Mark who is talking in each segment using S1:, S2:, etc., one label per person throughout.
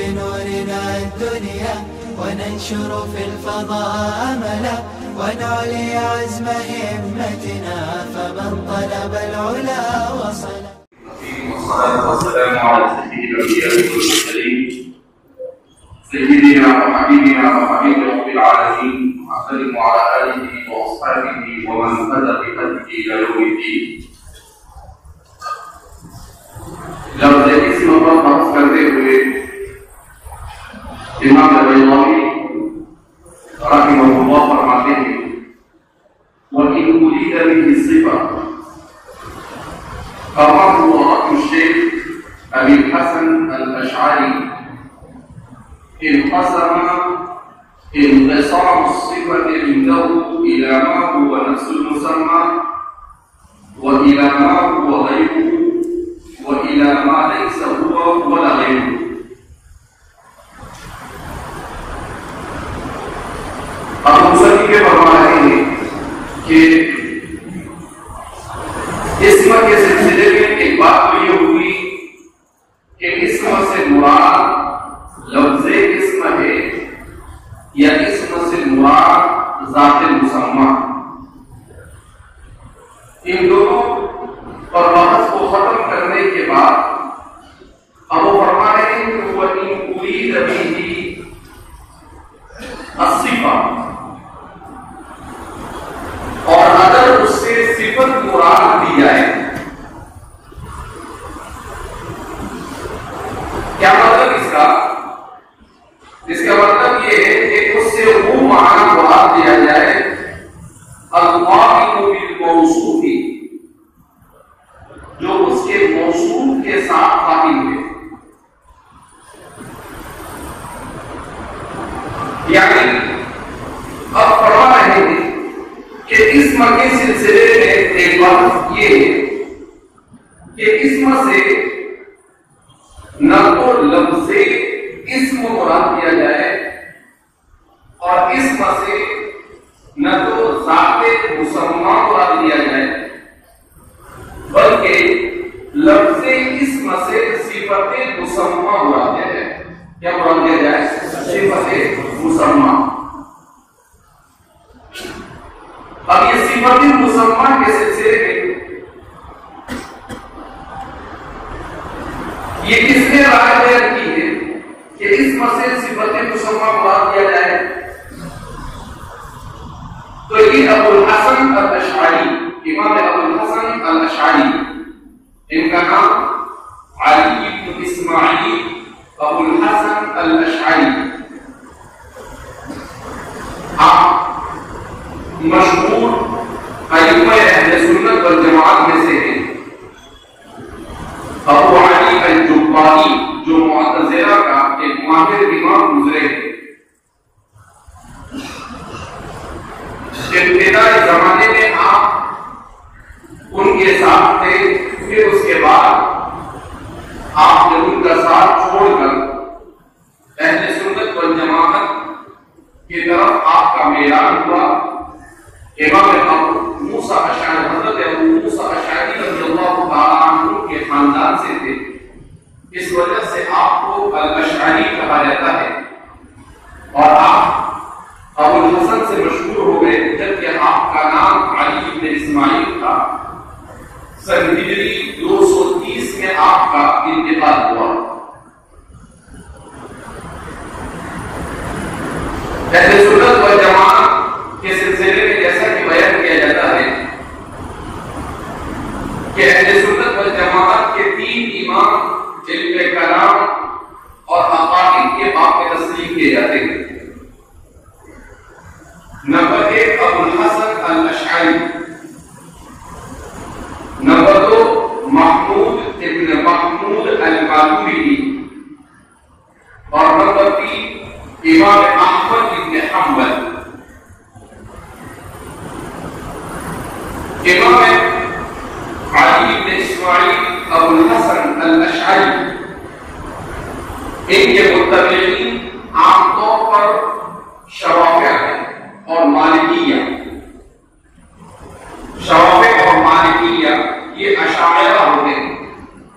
S1: بنورنا الدنيا وننشر في الفضاء أملا ونعلي عزم همتنا فمن طلب العلا وصل.
S2: والصلاة والسلام على سيد الأنبياء والمرسلين سيدنا وحبيبنا وحبيب رب العالمين محمد وعلى آله وأصحابه ومن اهتدى بهديه إلى يوم الدين. لفظ اسم پر بحث کرتے ہوئے امام البیضاوی رحمہ اللہ فرماتے ہیں وَإِنْ أُرِيدَ بِهِ الصِّفَةُ كما هو رأي الشيخ أبي الحسن الأشعري انقسم انقسام الصفة عنده إلى ما هو نفس المسمى وإلى ما هو غيره وإلى ما ليس هو ولا غيره. اب مصنف کے فرما رہے ہیں کہ اسم کے سلسلے میں ایک بات تو یہ ہوئی کہ اسم سے مراد لفظ اسم ہے یا اسم سے مراد ذات مسمى. ان دونوں اور بحث کو ختم کرنے کے بعد اب وہ فرما رہے ہیں کہ وَإِنْ أُرِيدَ بِهِ الصِّفَةُ اور اگر اس سے صفت مراد دی جائے کیا مطلب اس کا مطلب یہ ہے کہ اس سے وہ معنی مراد دیا جائے القائم بالموصوف جو اس کے موصوف کے ساتھ قائم ہے. یعنی اب فرما رہے ہیں کہ اسم کے سلسلے میں ایک بات یہ ہے کہ اسم سے نہ تو لفظ اسم مراد دیا جائے اور اسم سے نہ تو ذات مسمى مراد دیا جائے بلکہ لفظ اسم سے صفت مسمى مراد دیا جائے. کیا مراد دیا جائے؟ صفت مسمى. اب یہ صفت مسمى کے سلسلے میں یہ کس نے رائے بیان کی ہے کہ اسم سے صفت مسمى مراد دیا جائے؟ تو یہ ابو الحسن الاشعری امام ابو الحسن الاشعری ان کا نام علی بن اسماعیل ابو الحسن الاشعری آپ مشہور ائمہ اہل سنت والجماعت میں سے ہیں. ابو علی الجباری جو معتزلہ کا ایک ماہر امام گزرے ہیں. ابتدائی زمانے میں آپ ان کے ساتھ تھے پھر اس کے بعد آپ نے ان کا ساتھ چھوڑ کر اہل سنت والجماعت کی طرف آپ کا میلان ہوا. امام ابو موسیٰ اشعری حضرت ابو موسیٰ اشعری رضی اللہ تعالیٰ عنہ کے خاندان سے تھے. اس وجہ سے آپ کو الاشعری کہا جاتا ہے اور آپ ابو الحسن سے مشہور ہو گئے جبکہ آپ کا نام علی بن اسماعیل تھا. سن ہجری 230 میں آپ کا انتقال ہوا. اہل سنت والجماعت کے سلسلے میں جیسا کہ بیان کیا جاتا ہے کہ اہل سنت والجماعت کے 3 امام علم کلام اور عقائد کے باب میں تسلیم کیے جاتے ہیں. نمبر 1 ابو الحسن الاشعری، نمبر 2 محمود ابن محمود المالوی اور نمبر 3 امام احمد ابن حنبل. امام علی بن اسماعیل ابو الحسن الاشعری ان کے متبعین عام طور پر شوافع ہیں اور مالکیہ. شوافع اور مالکیہ یہ اشاعرہ ہوتے ہیں.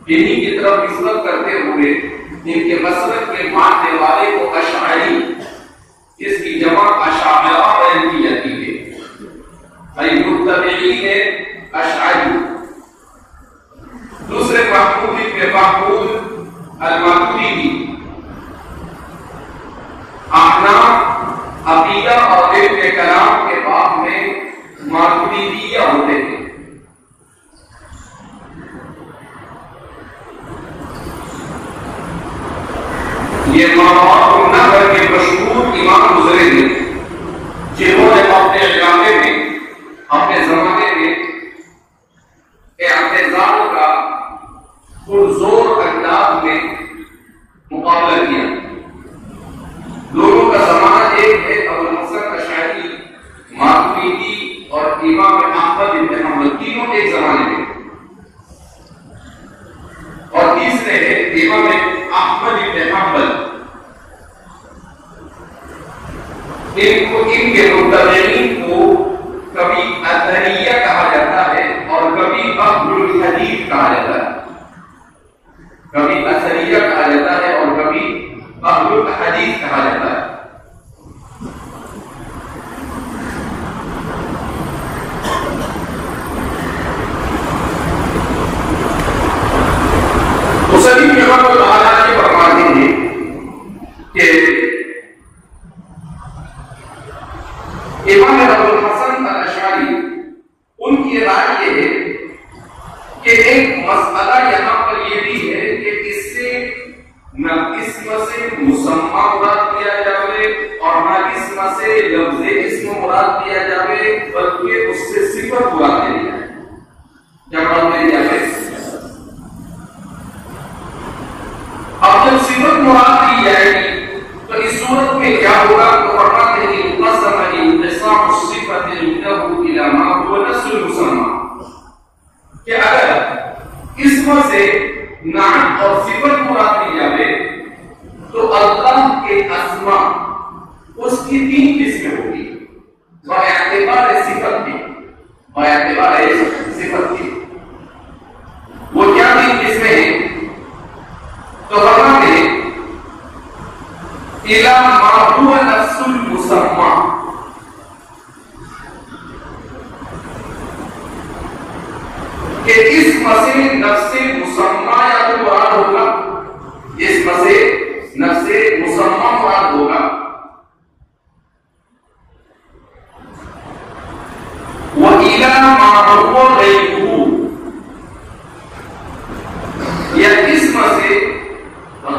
S2: انہی کی طرف نسبت کرتے ہوئے ان کے مسلک کے ماننے والے کو اشعری، اس کی جمع اشاعرہ بیان کی جاتی ہے، متبعین ہے اشعری۔ دوسرے محمود ابن محمود الماتریدی، احناف عقیدہ اور علم کلام کے باب میں ماتریدیہ ہوتے ہیں۔ یہ مواد النحو کے مشہور امام گزرے ہیں جنہوں نے اپنے علاقے میں، اپنے زمانے میں اعتزال کا پرزور انداز میں مقابلہ کیا۔ لوگوں کا زمانہ ایک ہے، ابوالحسن اشعری، ماتریدی اور امام احمد بن حنبل، تینوں ایک زمانے میں، اور تیسرے ہے امام احمد بن حنبل۔ ان کے متبعین کو کبھی اثریہ کہا جاتا ہے اور کبھی اہل الحدیث کہا جاتا ہے، کبھی اثریہ کہا جاتا ہے اور کبھی اہل الحدیث کہا جاتا ہے۔ مصنف رحمۃ اللہ علیہ فرماتے ہیں کہ امام ابوالحسن الاشعری، ان کی رائے یہ ہے کہ ایک مسئلہ یہاں پر یہ بھی ہے کہ اس سے نہ اسم سے مسمى مراد دیا جاوے اور نہ اسم سے لفظ اسم مراد دیا جاوے، بلکہ اس سے صفت مراد دیا جائے۔ کیا مراد دیا جائے؟ اب جب صفت مراد دی جائے گی تو اس صورت میں کیا ہوگا؟ تو فرماتے ہیں قسم انقسام الصفت عنده الى ما هو نفس المسمى، کہ اگر اسم سے نعت اور صفت مراد دی جائے تو اللہ کے اسماء اس کی تین قسمیں ہوگی، باعتبار صفت کی، باعتبار صفت کی۔ وہ کیا تین قسمیں ہیں؟ تو فرماتے ہیں الى ما هو نفس المسمى، کہ اسم سے نفس مسمى یا تو مراد ہوگا، اسم سے نفس مسمى مراد ہوگا، وَإِلَى مَا هُوَ غَيْرُهُ، یا اسم سے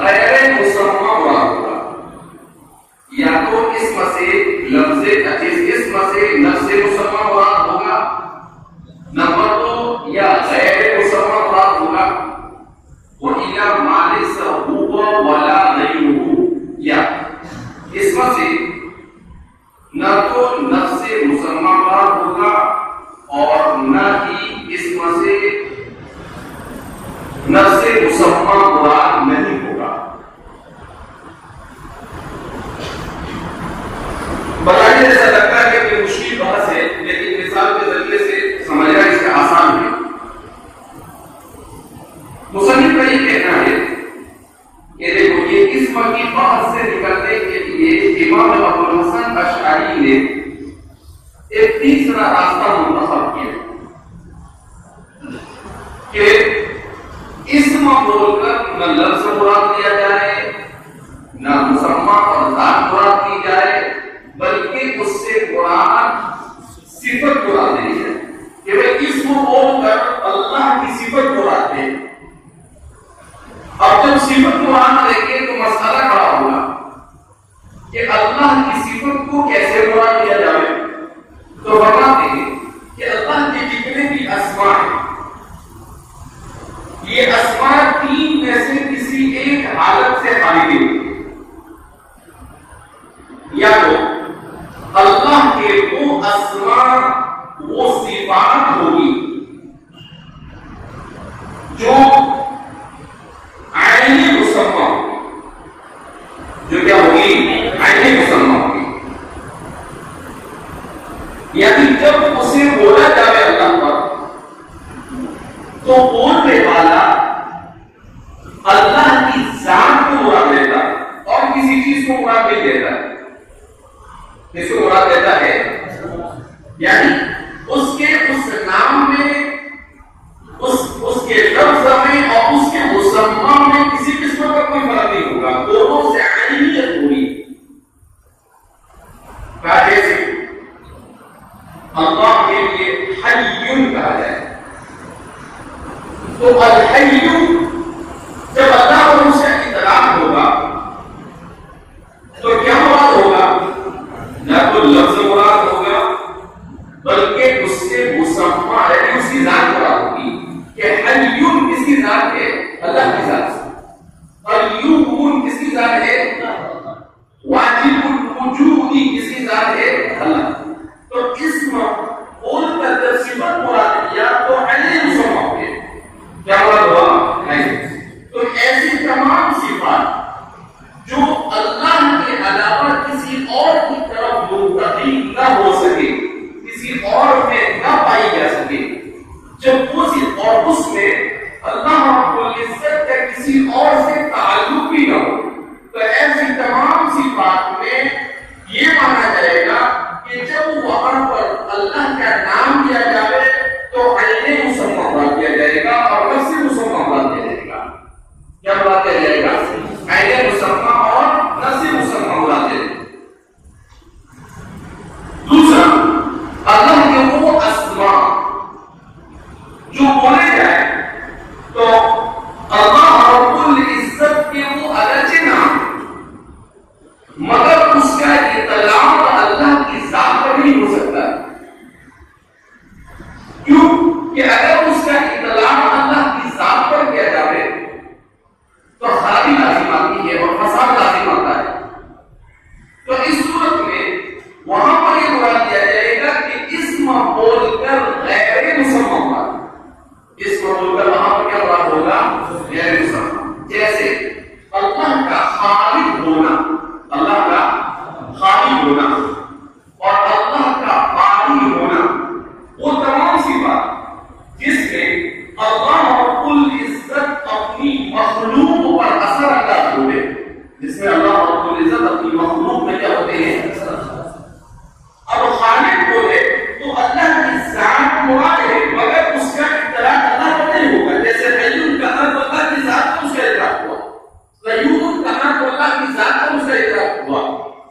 S2: غیر مسمى مراد ہوگا، یا تو اسم سے لفظ اسم سے نفس مسمى مراد ہوگا، نمبر دو یا غیر مسمى مراد ہوگا، وَإِلَى مَا لَيْسَ هُوَ وَلَا غَيْرُهُ، یا اسم سے نہ تو نفس مسمى مراد ہوگا اور نہ ہی اسم سے نفس مسمى مراد نہیں ہوگا۔ بتانے ایسا لگتا ہے کہ مشکل بحث ہے، لیکن مثال کے ذریعے سے سمجھنا اس کا آسان ہے۔ مصنف کا یہ کہنا ہے کہ دیکھو یہ اسم کی بحث سے نکلنے کے لیے امام ابوالحسن اشعری نے ایک تیسرا راستہ منتخب کیا کہ اسم بول کر نہ لفظ مراد دیا جائے، نہ مسمى اور ذات مراد دی جائے، بلکہ اس سے مراد صفت مراد دی جائے، کہ وہ اسم بول کر اللہ کی صفت مراد دے۔ اب جب صفت مراد لیں گے تو مسئلہ کھڑا ہوگا کہ اللہ کی صفت کو کیسے مراد دیا جائے۔ تو فرماتے ہیں کہ اللہ کے جتنے بھی اسماء ہیں، یہ اسماء تین میں سے کسی ایک حالت سے خالی نہیں، یا تو اللہ کے وہ اسماء وہ صفات ہوگی جو عینی مسمى ہوگی، جو کیا ہوگی؟ عینی مسمى ہوگی، یعنی جب اسے بولا جائے اللہ پر تو بولنے والا اللہ کی ذات کو کو مراد نہیں دیتا ہے، کس کو مراد دیتا ہے؟ یعنی اس کے اس نام میں، اس کے لفظ میں اور اس کے مسمى میں کسی قسم کا کوئی فرق نہیں ہوگا، دونوں سے عینیت ہوئی۔ جیسے اللہ کے لیے حی کہا جائے تو الحی جب اللہ اور اس کا اطلاق ہوگا تو کیا مراد ہوگا؟ نہ تو لفظ مراد ہوگا بلکہ اس سے مسمى یعنی اس کی ذات مراد ہوگی کہ حیون کس کی ذات ہے؟ اللہ کی ذات سے۔ قیوم کس کی ذات ہے؟ واجب الوجود کس کی ذات ہے؟ اللہ۔ تو اسم بول کر جب صفت مراد کیا تو عین مسمى ہو گئے، کیا مراد ہوا؟ تو ایسی تمام صفات جو اللہ کے علاوہ کسی اور کی طرف منتقل نہ ہو سکے، کسی اور میں نہ پائی جا سکے، جب وہ صرف اور اس میں اللہ رب العزت کا کسی اور سے تعلق بھی نہ ہو، تو ایسی تمام صفات میں یہ مانا جائے گا کہ جب وہاں پر اللہ کا نام لیا جائے تو عین مسمى مراد کیا جائے گا اور نفس مسمى مراد کیا جائے گا۔ کیا مراد کیا جائے گا؟ عین مسمى اور نفس مسمى مراد کیا جائے گا۔ دوسرا، اللہ کے وہ اسماء جو بولے جائے تو اللہ رب العزت کے وہ الگ نام مگر اس کا اطلاق اللہ کی ذات پر نہیں ہو سکتا، کیوں کہ اگر اس کا اطلاق اللہ کی ذات پر کیا جائے تو خرابی لازم آتی ہے اور فساد لازم آتا ہے۔ تو اس صورت میں وہاں پر یہ مراد دیا جائے گا کہ اسم بول کر غیر مسمى مراد، اسم بول کر وہاں پر کیا مراد ہوگا؟ غیر مسمى۔ جیسے اللہ کا خالق ہونا، اللہ کا خالق ہونا اور اللہ کا باری ہونا، وہ تمام صفات جس میں اللہ رب العزت اپنی مخلوق پر اثر انداز ہوئے، جس میں اللہ رب العزت اپنی مخلوق میں کیا ہوتے ہیں؟ اب خالق بولے تو اللہ کی ذات مراد ہے مگر اس کا اطلاق اللہ پر نہیں ہوگا، جیسے قیوم کہا تو اللہ کی ذات کو اس کا اطلاق ہوا، قیوم کہا تو اللہ کی ذات کو اس کا اطلاق ہوا،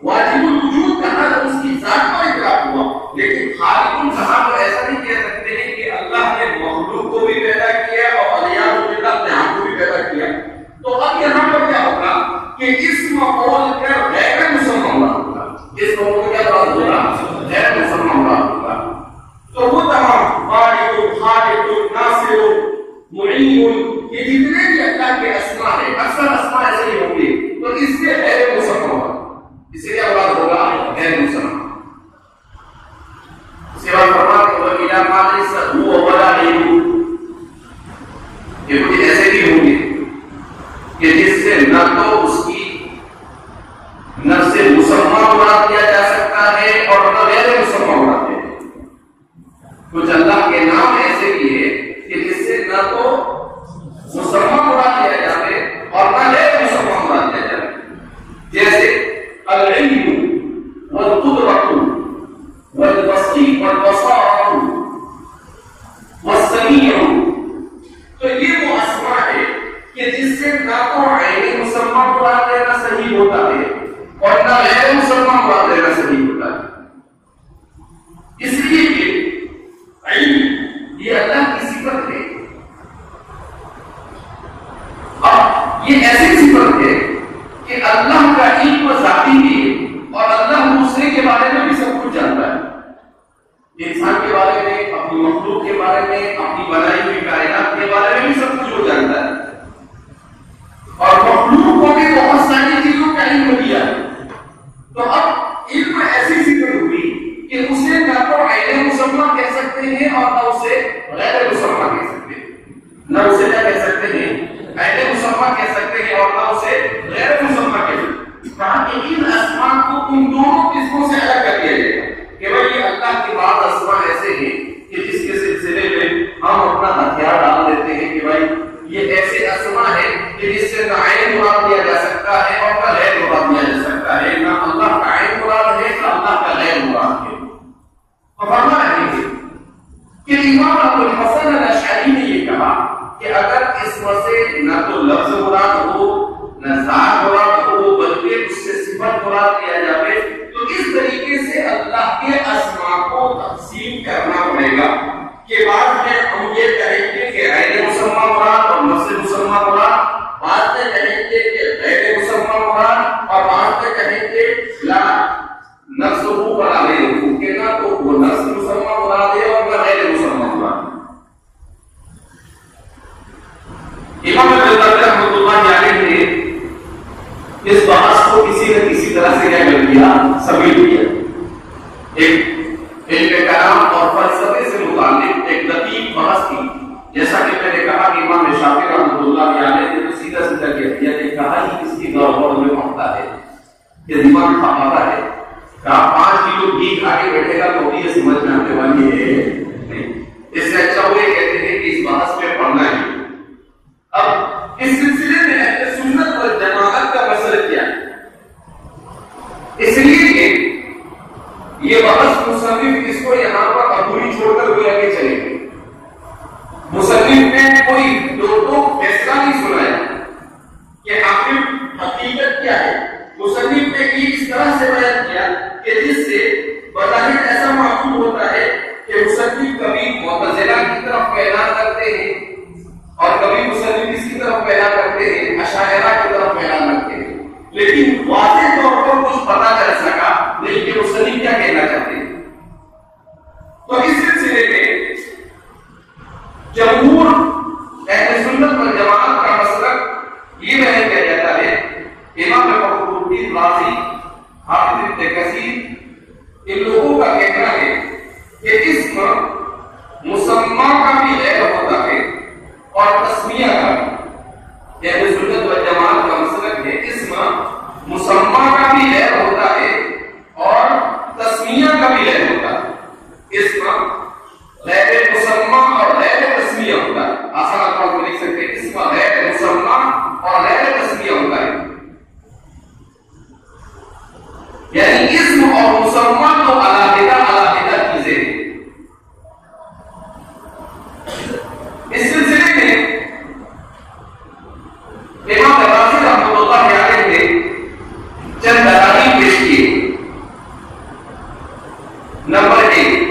S2: واجب الوجود کہا تو اس کی ذات کا اطلاق ہوا، لیکن خالق کہا تو ایسا نہیں کہہ سکتے ہیں کہ اللہ نے مخلوق کو بھی پیدا کیا اور الیاذ باللہ اپنے آپ کو بھی پیدا کیا۔ تو اب یہاں پر کیا ہوگا کہ اسم بول کر غیر مسمى مراد ہوگا، اسم بول کر کیا مراد ہوگا؟ غیر مسمى مراد ہوگا۔ تو وہ تمام خالق، خالق، ناصر، معین، یہ جتنے بھی اللہ کے اسماء ہیں، اکثر اسماء ایسے ہی ہوں گے، تو اس سے غیر مسمى ہوگا، اس سے کیا مراد ہوگا؟ غیر مسمى۔ اس کے بعد فرماتے ہیں وَإِلَى مَا لَيْسَ هُوَ وَلَا غَيْرُهُ، یہ کچھ ایسے بھی ہوں گے کہ جس سے نہ تو اس کی نفس مسمى مراد کیا جا سکتا ہے اور نہ غیر مسمى مراد ہے۔ کچھ اللہ کے نام ایسے بھی ہے کہ جس سے نہ تو مسمى مراد لیا جائے اور نہ غیر مسمى مراد لیا جائے، جیسے العلم والقدرة والبصير والبصار والسميع، تو یہ وہ اسماء ہے کہ جس سے نہ تو عین مسمى مراد لینا صحیح ہوتا ہے اور نہ غیر مسمى مراد لینا صحیح ہوتا ہے، اس لیے کہ علم یہ اللہ کی صفت ہے، اب یہ ایسی صفت ہے کہ اللہ کا علم ذاتی بھی ہے اور اللہ دوسرے کے بارے میں بھی سب کچھ جانتا ہے، انسان کے بارے میں، اپنی مخلوق کے بارے میں، اپنی بنائی ہوئی کائنات کے بارے میں بھی سب کچھ وہ جانتا ہے، اور مخلوق کو بھی بہت ساری چیزوں کا علم دیا ہے۔ تو اب علم ایسا مراد اور وہاں سے کہیں گے لا نفسه ولا غیره کہ نہ تو وہ نفس مسمى مراد ہے اور نہ غیر مسمى مراد ہے. امام الغزالی رحمۃ اللہ علیہ نے اس بحث کو کسی نہ کسی طرح سے کیا کر دیا سمیٹ دیا. ایک علم کلام اور فلسفے سے متعلق ایک دقیق بحث تھی. جیسا کہ میں نے کہا کہ امام شافعی رحمۃ اللہ علیہ نے تو سیدھا سیدھا کہہ دیا کہ کہا ہی کس کی دور میں پڑھتا ہے یہ دماغ کھپاتا ہے. کہا 5 کلو گھی کھا کے بیٹھے گا تو بھی یہ سمجھ میں آنے والی ہے نہیں. اس سے اچھا وہ یہ کہتے ہیں کہ اس بحث میں پڑھنا ہے. اب اس سلسلے میں اہل سنت والجماعت کا مسئلہ کیا ہے؟ اس لیے کہ یہ بحث مصنف اس کو یہاں پر ادھوری چھوڑ کر کوئی آگے چلے گئے. مصنف نے کوئی دو فیصلہ نہیں سنایا کہ آخر حقیقت کیا ہے. مصنف نے اس طرح سے بیان کیا کہ جس سے بظاہر ایسا معقول ہوتا ہے کہ مصنف کبھی معتزلہ کی طرف اعلان کرتے ہیں اور کبھی مصنف اس کی طرف اعلان کرتے ہیں اشاعرہ کی طرف اعلان کرتے ہیں, لیکن واضح طور پر کچھ پتہ چل سکا نہیں کہ مصنف کیا کہنا چاہتے ہیں. تو اس سلسلے میں جمہور اہل سنت والجماعت کا مسلک یہ بیان کیا جاتا ہے. امام فخر الدین رازی, حافظ ابن کثیر ان لوگوں کا کہنا ہے کہ اسم مسمى کا بھی غیر ہوتا ہے اور تسمیہ کا بھی. اہل سنت والجماعت کا مسلک ہے اسم مسمى کا بھی غیر ہوتا ہے اور تسمیہ کا بھی غیر ہوتا ہے. اسم غیر مسمى اور غیر تسمیہ ہوتا ہے. آسان الفاظ میں لکھ سکتے ہیں اسم غیر مسمى اور غیر تسمیہ ہوتا ہے. یعنی اسم اور مسمى تو علیحدہ چیزیں ہیں. اس سلسلے میں امام رازی رحمۃ اللہ علیہ نے چند دلائل پیش کیے. نمبر 1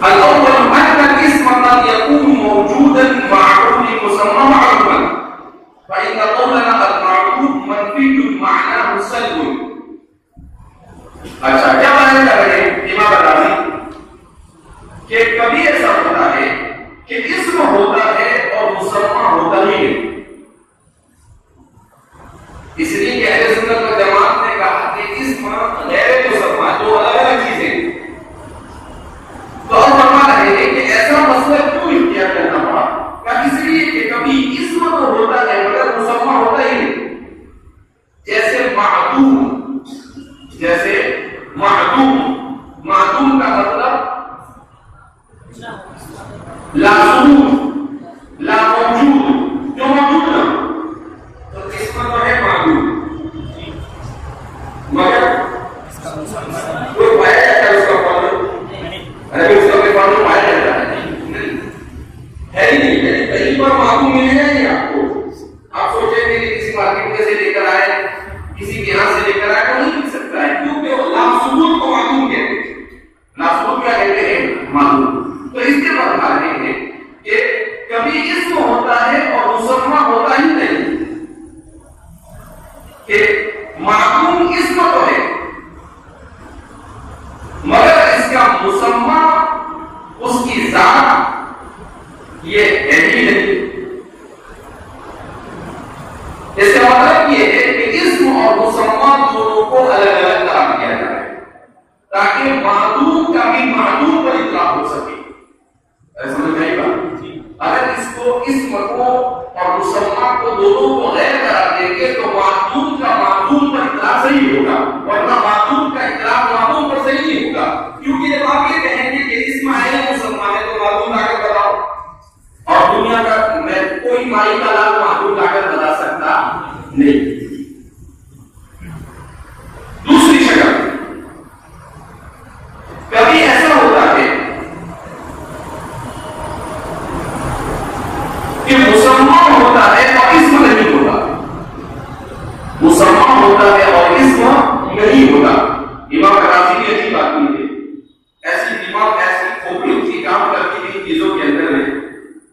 S2: الاول ان الاسم قد يكون موجودا مع كل مسمى معروفا فإن قولنا المعروف منفي معناه سلب. اچھا کیا بیان کر رہے ہیں امام رازی کہ کبھی ایسا ہوتا ہے کہ اسم ہوتا ہے اور مسمى ہوتا ہی نہیں. اس لیے کہ اہل سنت والجماعت نے کہا کہ اسم غیر مسمى دو الگ الگ چیزیں. تو اب فرما رہے ہیں کہ ایسا مسئلہ کیوں اختیار کرنا پڑا؟ کہ اس لیے کہ کبھی اسم تو ہوتا ہے مگر مسمى ہوتا ہی نہیں. جیسے معدوم, جیسے معدوم کا مطلب لا ثبوت, لا موجود, جو موجود نہ تو اسم تو ہے معدوم مگر کوئی پایا جاتا ہے اس کا فارم, ارے اس کا کوئی فارم پایا جاتا ہے ہے ہی نہیں. کہیں پر معدوم ملے گا نہیں آپ کو. آپ سوچیں گے کہ کسی مارکیٹ سے لے کر آئے, کسی کے یہاں سے لے کر آئے, وہ نہیں مل سکتا ہے کیونکہ وہ لا ثبوت کو معدوم کہتے ہیں. لا ثبوت کیا کہتے ہیں؟ معدوم. تو اس کے بعد آتے ہیں کہ کبھی اسم ہوتا ہے اور مسمى ہوتا ہی نہیں. کہ معدوم اسم تو ہے مگر اس کا مسمى اس کی ذات یہ ہے ہی نہیں. اس کا مطلب یہ ہے کہ اسم اور مسمى دونوں کو الگ الگ قرار دیا جائے تاکہ معدوم کا بھی معدوم پر اطلاق ہو سکے. سمجھ میں آئی بات؟ اگر اس کو اسم کو اور مسمى کو دونوں کو غیر قرار دیں گے تو معدوم کا معدوم پر اطلاق صحیح ہوگا ورنہ معدوم کا اطلاق معدوم پر صحیح نہیں ہوگا. کیونکہ جب آپ یہ کہیں گے کہ اسم ہے مسمى ہے تو معدوم لا کر بتاؤ, اور دنیا کا میں کوئی مائی کا لال معدوم لا کر بتا سکتا نہیں. دوسری شکل کبھی ایسا ہوتا ہے کہ مسمى ہوتا ہے اور اسم نہیں ہوتا. مسمى ہوتا ہے اور اسم نہیں ہوتا. امام رازی نے ایسی بات کی ہے, ایسی دماغ ایسی کھوپڑی کی کام کرتی ہوئی چیزوں کے اندر ہے.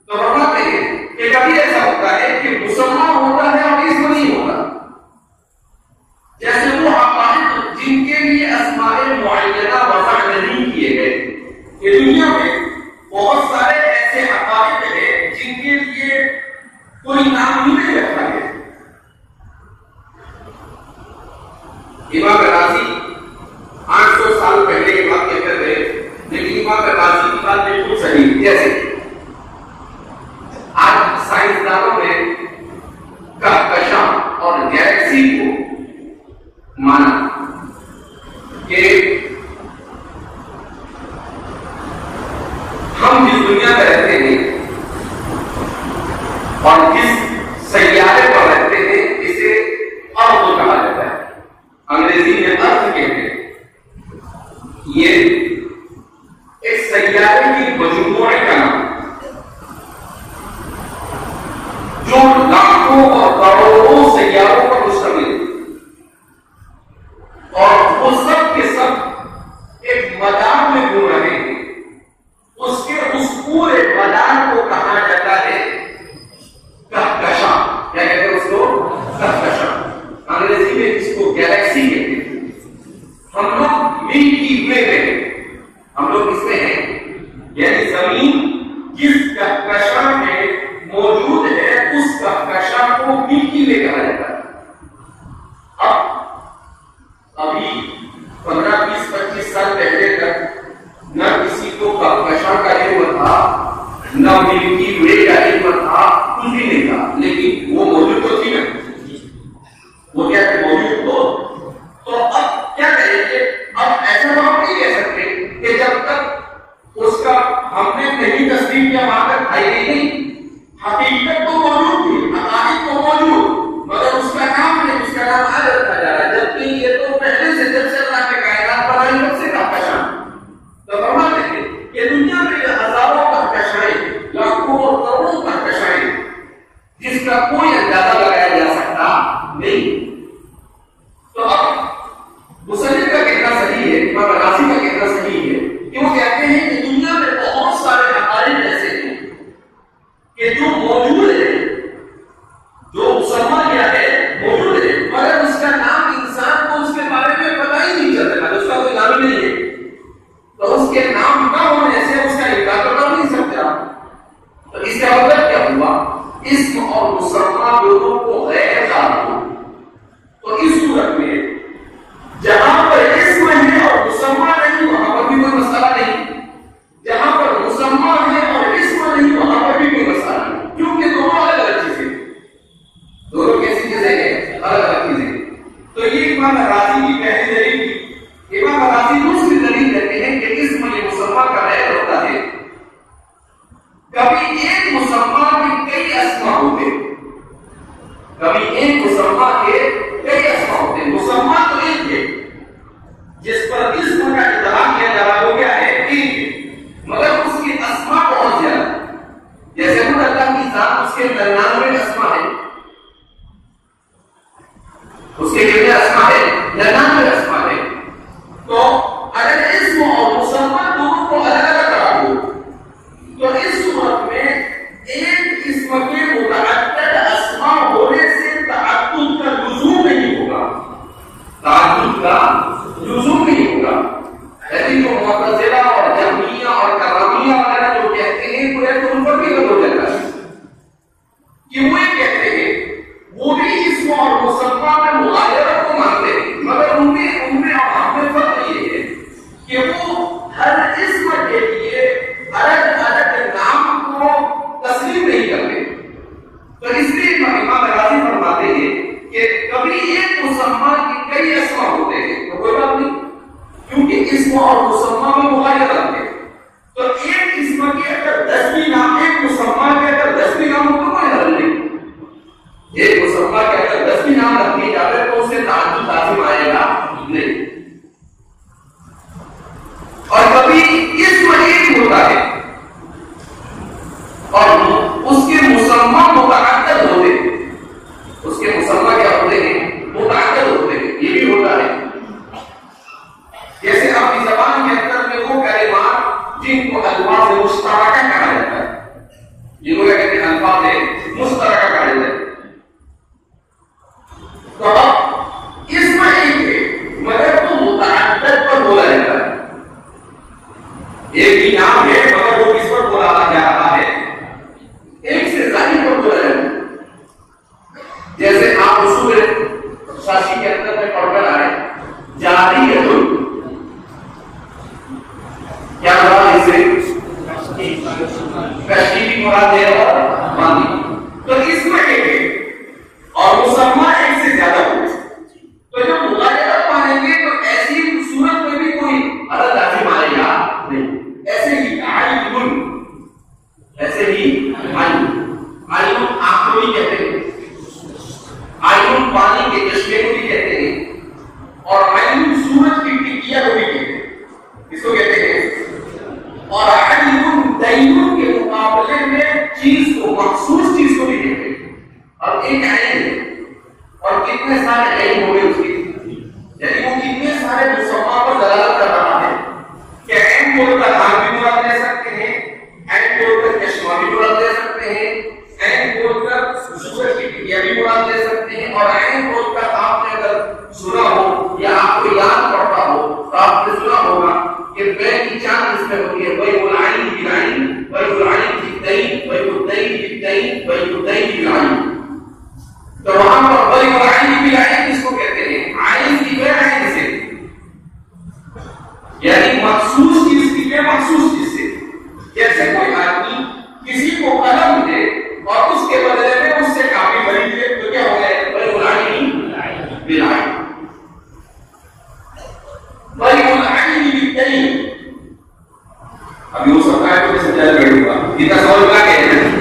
S2: تو فرماتے ہیں کہ کبھی ایسا ہوتا ہے کہ مسمى ہوتا گیلیکسی کو مانا کہ ہم جس دنیا میں رہتے ہیں اور جس سیارے پر رہتے ہیں اسے ارض کہا جاتا ہے. انگریزی میں ارض کہتے ہیں. یہ ایک سیارے کی مجموعے کا نام جو لاکھوں اور کروڑوں سیاروں پر مشتمل ہے اور وہ سب کے سب ایک مدار میں گھوم رہے ہیں. اس کے اس پورے مدار کو کہا جاتا ہے کہکشاں. کیا کہتے ہیں اس کو؟ کہکشاں. انگریزی میں اس کو گیلیکسی کہتے ہیں. ہم لوگ ملکی وے میں ہم لوگ اس میں ہیں یعنی زمین جس کہکشاں میں موجود ہے اس کہکشاں کو ملکی وے کہا جاتا ہے. ابھی 15-20-25 سال پہلے تک نہ کسی کو کہکشاں کا علم تھا نہ ملکی وے کا علم تھا, کچھ بھی نہیں تھا, لیکن وہ موجود تو تھی نا. وہ کیا موجود تو اب کیا کریں گے؟ اب ایسا تو ہم نہیں کہہ سکتے کہ جب تک اس کا ہم نے نہیں تصدیق کیا وہاں تک آئی نہیں. حقیقت تو موجود تھی, حقائق تو موجود, مگر اس کا نام نہیں, اس کا نام آج رکھا جا رہا ہے. جبکہ یہ تو پہلے سے جب سے اللہ نے کائنات بنائی تب سے کہکشاں. تو فرماتے ہیں کہ دنیا میں ہزاروں کہکشائیں, لاکھوں اور کروڑوں کہکشائیں جس کا کوئی اندازہ لگایا جا سکتا نہیں. تو اب مصنف کا کہنا صحیح ہے, امام غازی کا کہنا صحیح ہے کہ وہ کہتے ہیں کہ دنیا میں بہت سارے حقائق ایسے ہیں کہ جو موجود ہے, جو مسمى کیا ہے موجود ہے, مگر اس کا نام انسان کو اس کے بارے میں پتہ ہی نہیں چلتا, اس کا کوئی نام ہی نہیں ہے. تو اس کے نام نہ ہونے سے اس کا انکار تو کر نہیں سکتے آپ. تو اس کا مطلب کیا ہوا؟ اسم اور مسمى دونوں کو غیر جانتے ہو. تو اس صورت میں جہاں پر اسم ہے اور مسمى نہیں وہاں پر بھی کوئی مسئلہ نہیں, جہاں پر مسمى ہے اور اسم نہیں وہاں پر بھی کوئی مسئلہ نہیں, کیونکہ دونوں الگ الگ چیزیں, دونوں کیسی چیزیں ہیں؟ الگ الگ چیزیں. تو یہ امام غازی کی پہلی دلیل تھی. امام غازی دوسری دلیل دیتے ہیں کہ اسم یہ مسمى کا غیر ہوتا ہے. کبھی ایک مسمى کے کئی اسماء ہوتے ہیں, کبھی ایک مسمى کے کئی اسماء ہوتے ہیں. مسمى تو ایک ہے جس پر اسم کا اطلاق کیا جا رہا ہے, وہ کیا ہے؟ ایک, مگر اس کی اسماء بہت زیادہ. جیسے اللہ کی ذات, اس کے 99 اسماء ہیں, اس کے کتنے اسماء ہیں؟ 99 اسماء ہیں. تو اگر اسم اور مسمى دونوں کو الگ الگ کرا دو تو اس صورت میں ایک اسم کے متعدد اسماء ہونے سے تعدد کا لزوم نہیں ہوگا, تعدد کا لزوم نہیں ہوگا. لیکن جو معتزلہ اور جہمیہ اور کرامیہ وغیرہ جو کہتے ہیں وہ ایک ان پر بھی غلط ہو جاتا ہے کہ وہ یہ کہتے ہیں وہ بھی اسم اور مسمى میں مغایرت کو مانتے ہیں, مگر ان میں اور ہم میں فرق یہ ہے کہ وہ ہر اسم کے لیے الگ الگ نام کو تسلیم نہیں کرتے. تو اس لیے امام غازی فرماتے ہیں کہ کبھی ایک مسمى کے کئی اسماء ہوتے ہیں تو کوئی بات نہیں, کیونکہ اسم اور مسمى میں مغایرت ہے. تو ایک اسم کے اگر 10 بھی نام, ایک مسمى کے اگر 10 بھی نام ہو تو کوئی حل نہیں. ایک مسمى کے اگر 10 بھی نام رکھ دیے جاتے تو اس سے تعدد لازم آئے گا نہیں. اور کبھی اسم ایک ہوتا ہے اور اس کے مسمى متعدد ہوتے ہیں, اس کے مسمى کیا ہوتے ہیں؟ متعدد ہوتے ہیں. یہ بھی ہوتا ہے جیسے اپنی زبان کے اندر میں وہ کلمات جن کو الفاظ مشترکہ کہا جاتا ہے, جن کو کہتے ہیں الفاظ مشترکہ کہا جاتا ہے. تو اب اس میں ایک ہے مگر وہ متعدد پر بولا جاتا ہے. ایک ہی نام ہے مگر وہ کس پر بولا جا رہا ہے؟ ایک سے زائد پر بولا جاتا ہے. جیسے آپ اصول شاشی کے اندر میں پڑھ کر آئے جاری ہے تو کیا مراد اسے کشمیری مراد ہے اور باندھی. تو اس میں ایک ہے اور مسمى ایک سے زیادہ ہوتے کتنے سارے عین ہو گئے اس کی، یعنی وہ کتنے سارے مسمى پر دلالت کر رہا ہے کہ عین بول کر آگ بھی مراد لے سکتے ہیں، عین بول کر چشمہ بھی مراد لے سکتے ہیں، عین بول کر سورج کی ٹکیا بھی مراد لے سکتے ہیں، اور عین بول کر آپ نے اگر سنا ہو یا آپ کو یاد پڑتا ہو تو آپ نے سنا ہوگا کہ بے کی چاند اس میں ہوتی ہے، وہی العین بالعین، وہی العین بالدین، وہی الدین بالدین، وہی الدین بالعین. تو وہاں پر وہی العین بالعین کس کو کہتے ہیں؟ عین کی بے عین سے، یعنی مخصوص چیز کی بے مخصوص چیز سے. جیسے کوئی آدمی کسی کو قلم دے اور اس کے بدلے میں اس سے کاپی خرید لے تو کیا ہو جائے؟ وہی العین بالعین، وہی العین بالدین. ابھی ہو سکتا ہے تو سمجھا بیٹھوں گا اتنا سوال کیا کہتے ہیں.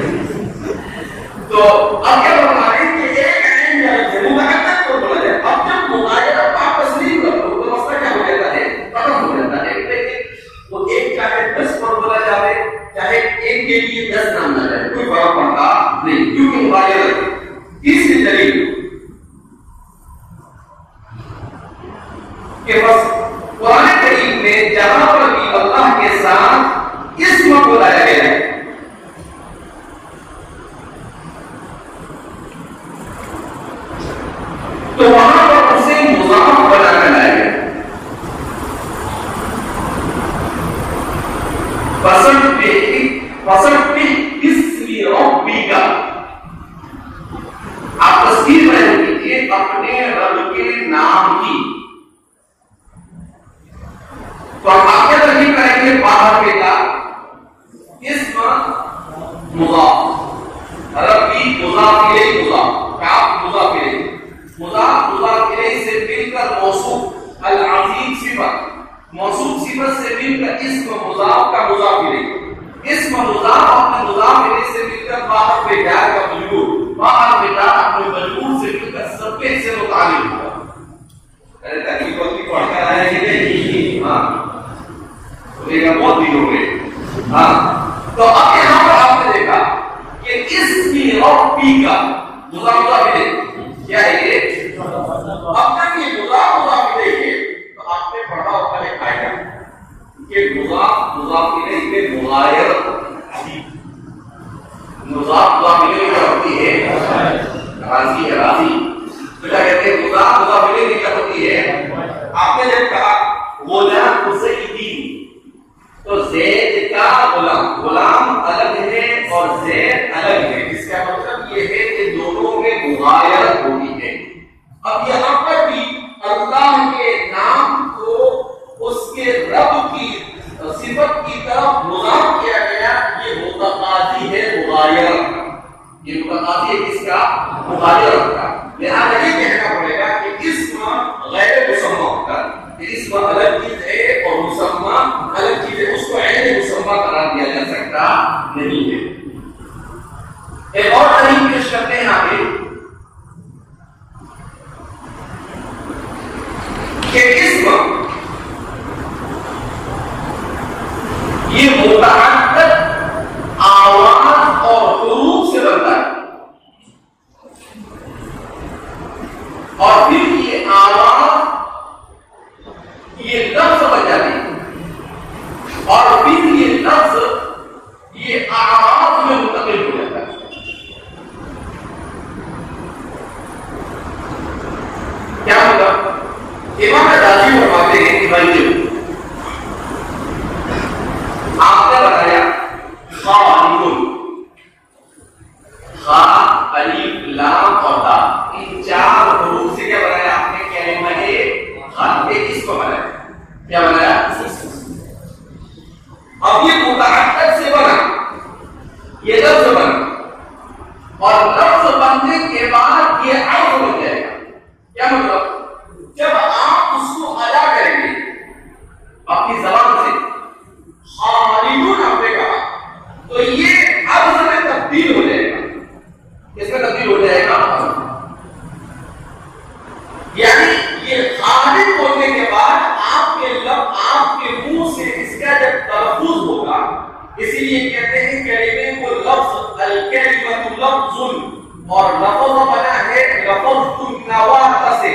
S2: تو اب کیا بتا رہے ہیں کہ ایک عین جائے مغایرت کو بولا جائے. اب جب مغایرت آپ تسلیم کر لو تو مسئلہ کیا ہو جاتا ہے؟ ختم ہو جاتا ہے. وہ ایک چاہے 10 پر بولا جائے چاہے ایک کے لیے 10 نام نہ جائے، کوئی فرق پڑتا نہیں، کیونکہ مغایرت. تیسری دلیل کہ بس قرآن کریم میں جہاں پر بھی اللہ کے ساتھ اسم کو لایا گیا ہے تو وہاں پر اسے مضاف بنا کر لایا گیا. پسند پہ اسمی ربی کا آپ تصویر بیان کیجیے اپنے رب کے نام کی. تو آپ کیا ترکیب کریں گے؟ باہر پہ کا اسم مضاف، ربی مضاف الیہ، مضاف کاف مضاف الیہ، مضاف مضاف الیہ سے مل کر موصوف، العظیم صفت، موصوف صفت سے مل کر اسم مضاف کا مضاف الیہ، اسم مضاف اپنے مضاف الیہ سے مل کر باہر پہ جا کا مجرور، باہر پہ جا اپنے مجرور سے مل کر سب سے متعلق ہوا. ارے ترکیب کو کی پڑھ کر آئے کہ نہیں؟ ہاں بہت دن ہو گئے. ہاں تو اب یہاں پر آپ نے دیکھا کہ اس کی ربی کا مضاف الیہ کیا ہے یہ؟ اب تک یہ مضاف الیہ تو آپ نے پڑھا ہوگا ایک قاعدہ کہ مضاف الیہ میں مغایرت، مضاف الیہ کیا ہوتی ہے؟ راضی ہے، راضی. تو کیا کہتے ہیں؟ مضاف الیہ کیا ہوتی ہے؟ آپ نے جب کہا غلام زیدی تو زید کا غلام، غلام الگ ہے اور زید الگ ہے، جس کا مطلب یہ ہے کہ دونوں میں مغایرت ہوتی ہے. اب یہاں پر بھی اللہ کے نام کو اس کے رب کی صفت کی طرف مضاف کیا گیا، یہ متقاضی ہے مغایرت کا. یہ متقاضی ہے کس کا؟ مغایرت کا. لہٰذا یہ کہنا پڑے گا کہ اسم غیر مسمى ہوتا ہے، اسم الگ چیز ہے اور مسمى الگ چیز ہے، اس کو عین مسمى قرار دیا جا سکتا نہیں ہے. ایک اور دلیل پیش کرتے ہیں آپ کہ اسم یہ متعدد آواز اور حروف سے بنتا ہے، اور پھر یہ آواز یہ لفظ بن جاتی ہے، اور پھر یہ لفظ یہ آواز میں منتقل ہو جاتا ہے. کیا مطلب؟ امام رازی فرماتے ہیں کہ بھائی آپ نے بتایا خالد، خا الف لام اور تا، ان 4 حروف سے کیا بنایا آپ نے؟ کلمہ خالد. اس کو بنایا کیا بنایا؟ اب یہ متعدد سے بنا، یہ لفظ بنا، اور لفظ بننے کے بعد یہ عرض بن جائے گا. کیا مطلب؟ جب آپ اس کو ادا کریں گے اپنی زبان سے، خالدون آپ نے کہا تو یہ عرض میں تبدیل ہو جائے گا. اس میں تبدیل ہو جائے گا، یعنی یہ خالد بولنے کے بعد آپ کے منہ سے اس کا جب تلفظ ہوگا، اسی لیے کہتے ہیں کلمے کو لفظ، الکلمۃ لفظ، اور لفظ بنا ہے لفظ لفظت النواة سے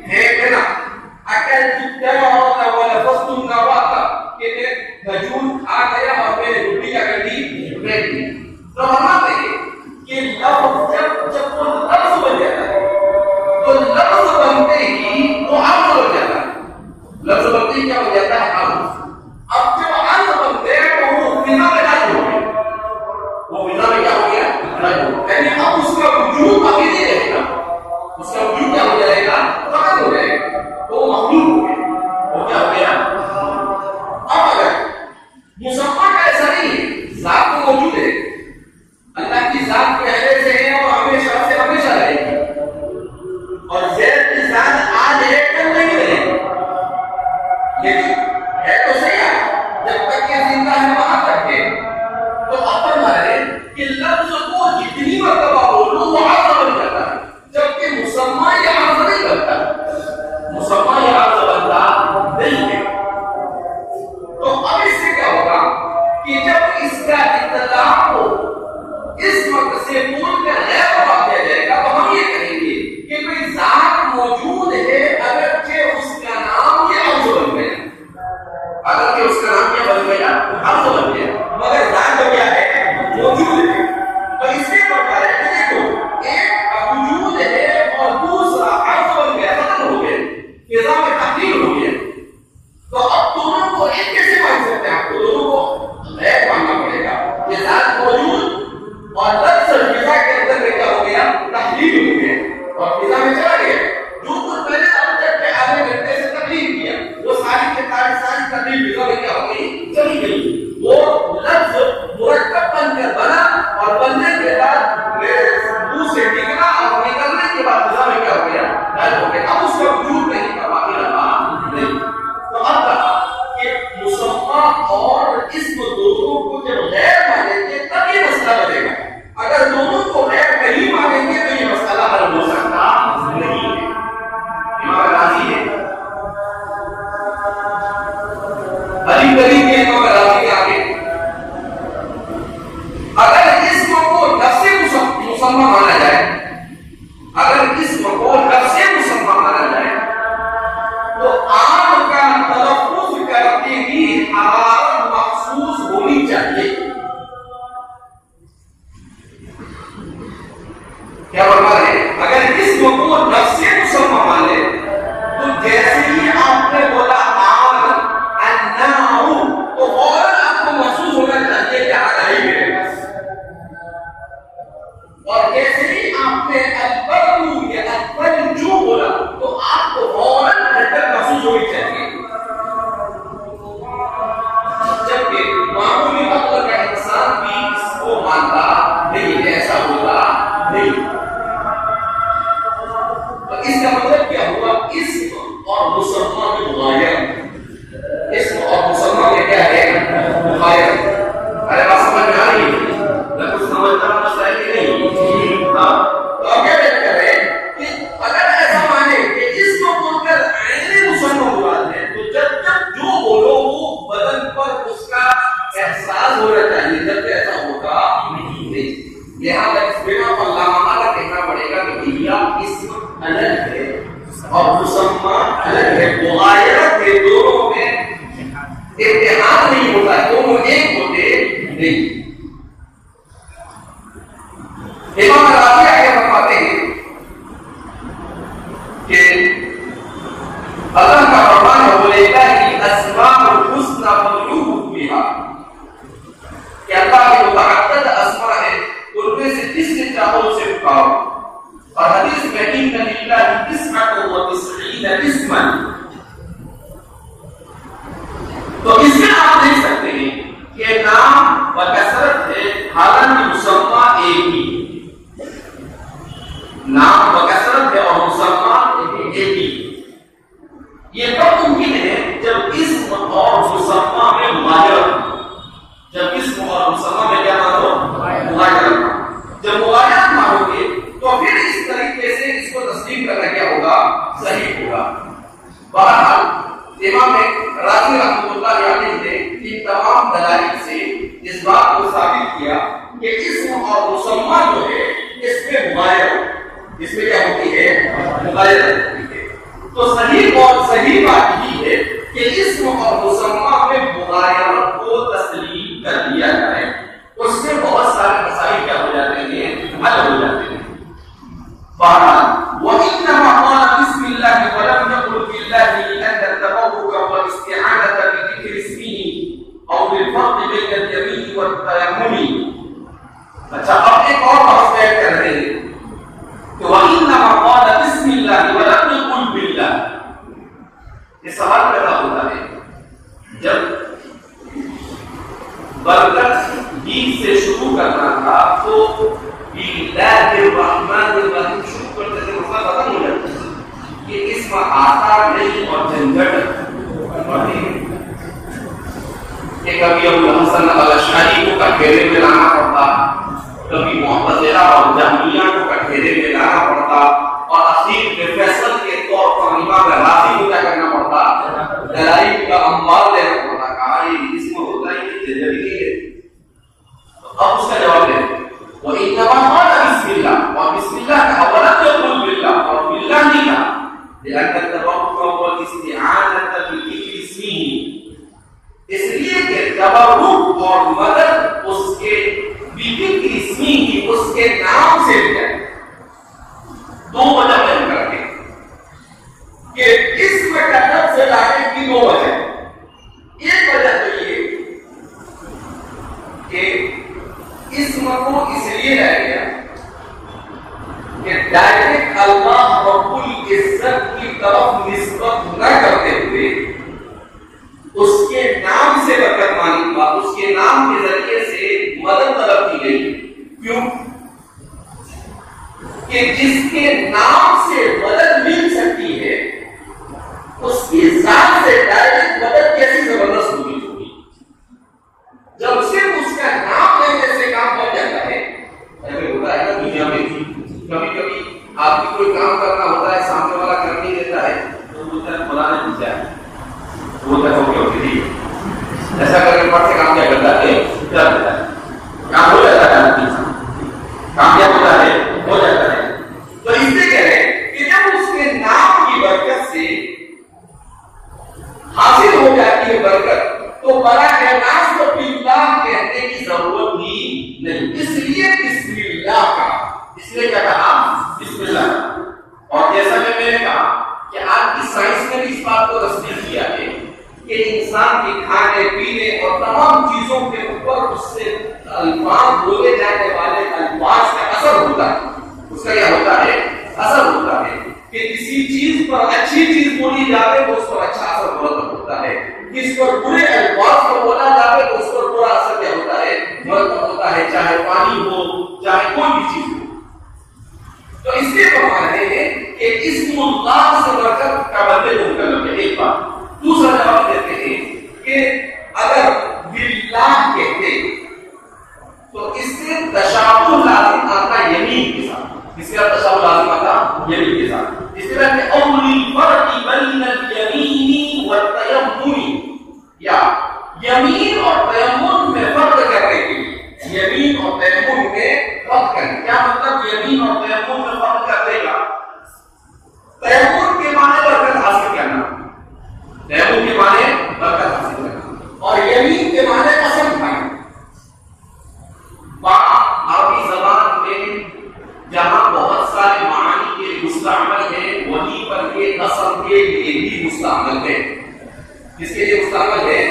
S2: ہے نا، اکلت التمرة ولفظت النواة کہ میں کھجور کھا گیا اور میں نے روٹی کیا کر دی، پھینک دی. تو فرماتے ہیں کہ لفظ جب وہ لفظ بن جاتا ہے تو لفظ بنتے ہی وہ عرض ہو جاتا ہے. لفظ بنتے ہی کیا ہو جاتا ہے؟ عرض. اب جب عرض بنتے ہیں تو وہ فضا میں ڈال ہو گیا، وہ فضا میں کیا ہو گیا؟ یعنی اب اس کا وجود ابھی نہیں رہے گا، اس کا وجود کیا ہو جائے گا؟ ختم ہو جائے گا. تو وہ مخلوق ہو گیا. وہ کیا ہو گیا؟ اب اگر مسمى کا ایسا نہیں ہے، ذات تو موجود ہے، اللہ کی ذات پہلے سے ہے اور ہمیشہ سے ہمیشہ رہے گی، اور زید کی ذات آج ہے کل نہیں رہے گی، لیکن ہے تو صحیح ہے جب تک کہ زندہ ہے وہاں تک ہے. تو اب فرمائے کہ لفظ کو جتنی مرتبہ بولو وہ عرض بن جاتا ہے، جبکہ مسمى یہ عرض نہیں بنتا، مسمى یہ عرض بنتا نہیں ہے. تو اب اس سے کیا ہوگا کہ جب اس کا اطلاق ہو اس وقت سے بول کر غیر بات کیا جائے گا تو ہم یہ کہیں گے کہ کوئی ذات موجود ہے اگرچہ اس کا نام یہ عرض بن گیا، اگرچہ اس کا نام کیا بن گیا؟ عرض بن گیا، مگر ذات جو کیا ہے؟ موجود ہے. تو اس کے بتا رہے ہیں دیکھو ایک وجود ہے اور دوسرا عرض بن گیا، ختم ہو گیا، فضا میں تبدیل ہو گیا. تو اب دونوں کو ایک کیسے مان سکتے ہیں؟ آپ کو دونوں کو غیر ماننا پڑے گا. یہ ذات موجود اور لفظ فضا کے اندر میں کیا ہو گیا؟ تحلیل ہو گیا اور فضا میں چلا گیا. جو کچھ پہلے آبجیکٹ پہ آدھے گھنٹے سے تکلیف کیا وہ ساری کے ساری تکلیف فضا میں کیا ہو گئی؟ چلی گئی. وہ لفظ مرکب بن کر بنا اور بننے کے بعد میرے منہ سے نکلا اور نکلنے کے بعد فضا میں کیا ہو گیا؟ غائب ہو گیا. اب اس کا وجود نہیں تھا، باقی رہا نہیں. تو اب کہا کہ مسمى اور اسم دونوں کو جب غیر مانیں گے تب یہ مسئلہ بنے گا. اگر دونوں کو غیر نہیں مانیں گے تو یہ مسئلہ حل ہو سکتا نہیں ہے. امام راضی ہے علی گری کے امام راضی کے آگے اگر اسم کو لفظ مسمى مانا جائے، اگر اسم کو لفظ مسمى مانا جائے تو عام کا تلفظ کرتے ہی حرارت مخصوص ہونی چاہیے. کیا فرما رہے؟ اگر اسم کو لفظ مسمى مانے تو جیسے ہی آپ نے بولا آن النار تو فوراً آپ کو محسوس ہونا چاہیے کہ آگاہی میرے پاس، اور جیسے ہی آپ نے البرد یا الفلج بولا تو آپ کو فوراً ٹھنڈک محسوس ہونی چاہیے. جبکہ معمولی عقل کا انسان بھی اس کو مانتا نہیں، ایسا ہوتا نہیں. تو اس کا مطلب کیا ہوا؟ اسم اور مسمى میں مغایرت، اسم اور مسمى میں کیا ہے؟ مغایرت. ارے بات سمجھ میں آ رہی ہے؟ نہ کچھ سمجھنا مسئلہ ہے کہ نہیں؟ ہاں. تو اب کیا کہہ رہے ہیں کہ اگر ایسا مانے کہ اسم بول کر عین مسمى مراد ہے تو جب جو بولو وہ بدن پر اس کا احساس ہونا چاہیے، جب کہ ایسا ہوتا نہیں. لہٰذا اس بنا پر لامحالہ کہنا پڑے گا کہ یہ اسم الگ ہے اور مسمى الگ ہے. مغایرت کے دونوں میں اتحاد نہیں ہوتا ہے، دونوں ایک ہوتے نہیں. امام راضی آگے فرماتے ہیں کہ اللہ کا فرمان ہے وَلِلَّهِ الْأَسْمَاءُ الْحُسْنَى فَادْعُوهُ بِهَا کہ اللہ کے متعدد اسماء ہیں، ان میں سے جس سے چاہو اسے پکارو. اور حدیث میں إِنَّ لِلَّهِ تِسْعَةً وَتِسْعِينَ اسْمًا. تو اس میں آپ دیکھ سکتے ہیں کہ نام بکثرت ہے، حالانکہ مسمى ایک ہی. نام بکثرت ہے اور مسمى ایک ہی. یہ کب ممکن ہے؟ جب اسم اور مسمى میں مغایرت، جب اسم اور مسمى میں کیا مانو؟ مغایرت. جب مغایرت مانو گے تو پھر اس طریقے سے اس کو تسلیم کرنا کیا ہوگا؟ صحیح ہوگا. بہرحال امام راضی رحمۃ اللہ علیہ نے ان تمام دلائل سے اس بات کو ثابت کیا کہ اسم اور مسمى جو ہے اس میں مغایرت، اس میں کیا ہوتی ہے؟ مغایرت ہوتی ہے. تو صحیح اور صحیح بات یہ ہے کہ اسم اور مسمى میں مغایرت کو تسلیم کر دیا جائے. اس سے بہت سارے مسائل کیا ہو جاتے ہیں؟ حل ہو جاتے ہیں. وإنما قال بسم الله ولم يقل بالله لأن التبرك والاستعانة بذكر اسمه أو بالفرق بين اليمين والتيمم. اچھا اب ایک اور بات کر رہے ہیں کہ وإنما قال بسم الله ولم يقل بالله. یہ سوال پیدا ہوتا ہے جب برکت بیچ سے شروع کرنا تھا تو باللہ الرحمن الرحیم شروع کرتے تھے، مسئلہ ختم ہو جاتا ہے. یہ اسم آسان نہیں اور جھنجھٹ بڑھتی ہے کہ کبھی ابو الحسن الاشعری کو کٹھیرے میں لانا پڑتا، کبھی معتزلہ اور جہمیہ کو کٹھیرے میں لانا پڑتا، اور اخیر میں فیصل کے طور پر امام رازی کو کیا کرنا پڑتا؟ دلائل کا انبار دینا پڑتا. کہا یہ اسم ہوتا ہے یہ جھنجھٹ ہے. اب اس کا جواب دیں وإنما قال بسم الله وبسم الله ولم يقل بالله اور بالله نہیں کہا لأن التبرك والاستعانة بذكر اسمه، اس لیے کہ تبرک اور مدد اس کے بذکر اسمه اس کے نام سے لیا ہے. دو وجہ بیان کرتے ہیں کہ اسم کا لفظ لانے کی دو وجہ. ایک وجہ تو یہ کہ اسم کو اس لیے لایا گیا کہ ڈائریکٹ اللہ رب العزت کی طرف نسبت نہ کرتے ہوئے اس کے نام سے برکت مانی بات، اس کے نام کے ذریعے سے مدد طلب کی گئی. کیوں؟ کہ جس کے نام سے مدد مل سکتی ہے اس کی ذات سے ڈائریکٹ مدد کیسی زبردست ہوگی. جب صرف اس کا نام لینے سے کام بن جاتا ہے، ایسے ہوتا ہے نا دنیا میں کبھی کبھی آپ کی کوئی کام کرنا ہوتا ہے، سامنے والا کر نہیں دیتا ہے تو بولتا ہے فلاں نے پوچھا ہے، بولتا ہے اوکے ٹھیک ہے، ایسا کر کے پٹ سے کام کیا کرتا ہے؟ کر دیتا ہے. کام ہو جاتا ہے، کام کیا ہوتا ہے؟ ہو جاتا ہے. تو اس سے کہہ رہے ہیں کہ جب اس کے نام کی برکت سے حاصل ہو جاتی ہے برکت تو براہ راست تو باللہ کہنے کی ضرورت ہی نہیں. اس لیے بسم اللہ کا، اس لیے کیا کہا؟ بسم اللہ. اور جیسا کہ میں نے کہا کہ آج کی سائنس نے بھی اس بات کو تصدیق کیا ہے کہ انسان کے کھانے پینے اور تمام چیزوں کے اوپر اس سے الفاظ بولے جانے والے الفاظ کا اثر ہوتا ہے. اس کا کیا ہوتا ہے؟ اثر ہوتا ہے. کہ کسی چیز پر اچھی چیز بولی جاتے تو اس پر اچھا اثر مرتب ہوتا ہے، کس پر برے الفاظ کو بولا جاتے تو اس پر برا اثر کیا ہوتا ہے؟ مرتب ہوتا ہے، چاہے پانی ہو چاہے کوئی بھی چیز ہو. تو اس لیے فرما رہے ہیں کہ اسم اللہ سے برکت کا بدلے کو مطلب ہے. ایک بات. دوسرا جواب دیتے ہیں کہ اگر باللہ کہتے تو اس سے تشابہ لازم آتا یمین کے ساتھ. اس کا تشابہ لازم آتا یمین کے ساتھ. اس طرح کہ اول الفرق بین الیمین والتیمم، یا یمین اور تیمم میں فرق کرنے کے لیے یمین اور تیمم میں فرق کریں. کیا مطلب یمین اور تیمم میں فرق کر دے گا؟ تیمم کے معنی برکت حاصل کرنا، تیمم کے معنی برکت حاصل کرنا، اور یمین کے معنی قسم کھانا. عربی زبان میں جہاں بہت سارے معانی کے مستعمل ہیں وہیں پر یہ قسم کے لیے بھی مستعمل ہے. اس کے لیے مستعمل ہے.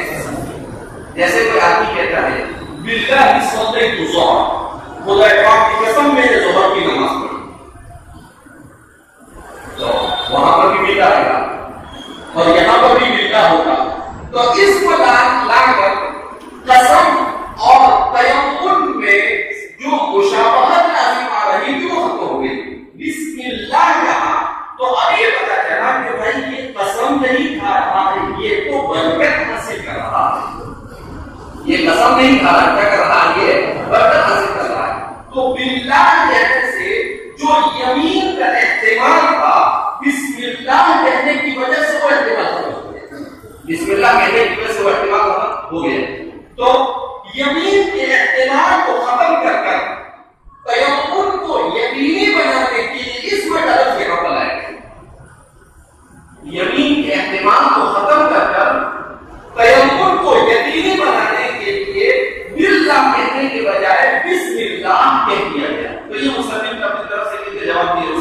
S2: جیسے کوئی آدمی کہتا ہے باللہ صلیت الظہر، خدا پاک کی قسم میں نے ظہر کی نماز پڑھی، تو وہاں پر بھی باللہ ہے اور یہاں پر بھی باللہ ہوگا. تو اس کو لا کر قسم اور تیمم میں جو مشابہت لازم آ رہی تھی وہ ختم ہو گئی. بسم اللہ کہا تو اب یہ پتا چلا کہ بھائی یہ قسم نہیں کھا رہا ہے، یہ تو برکت حاصل کر رہا ہے. یہ قسم نہیں کھا رہا، کیا کر رہا ہے؟ یہ برکت حاصل کر رہا ہے. تو باللہ کہنے سے جو یمین کا احتمال تھا بسم اللہ کہنے کی وجہ سے وہ احتمال ہو گیا. بسم اللہ کہنے کی وجہ سے وہ احتمال ہو گیا. تو یمین کے احتمال کو ختم کر کر تیمم کو یقینی بنانے کے لیے اس جواب دیا